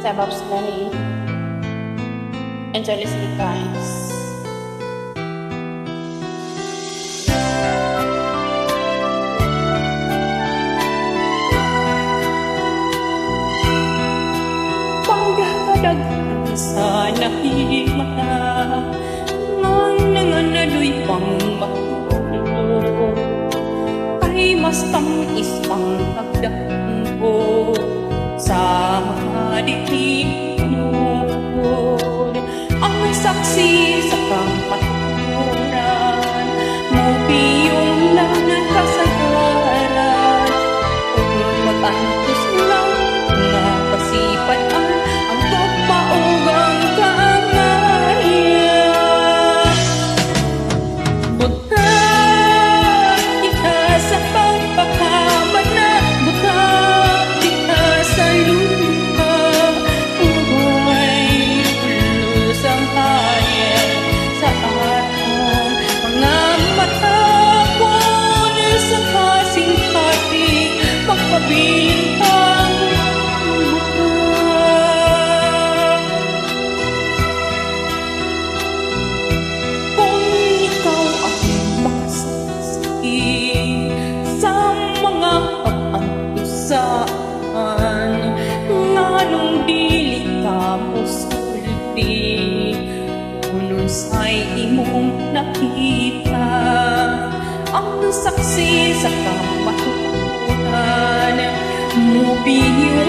Step up slowly. Enjoy listening, guys. Pagkakadaghan sa nakimata nga naluy pang mahulog ay mas tamis pang pagdaan ko sa mga ditinod ang saksi sa kamaturan mo piyong lang kasagaran kung mag-antos lang nga pasipan ang pagpaugang kaangayan buta kita sa pagpakamanat buta kita sa lupa buhay pulos ang hayat sa aton mga mata ko sa kasing-hati magpabilintang kung ikaw ang makasaksi sa mga pag-antusaan nganong dili ka mo sulti unusay imong nakita ang saksi sa kamaturan mo biyo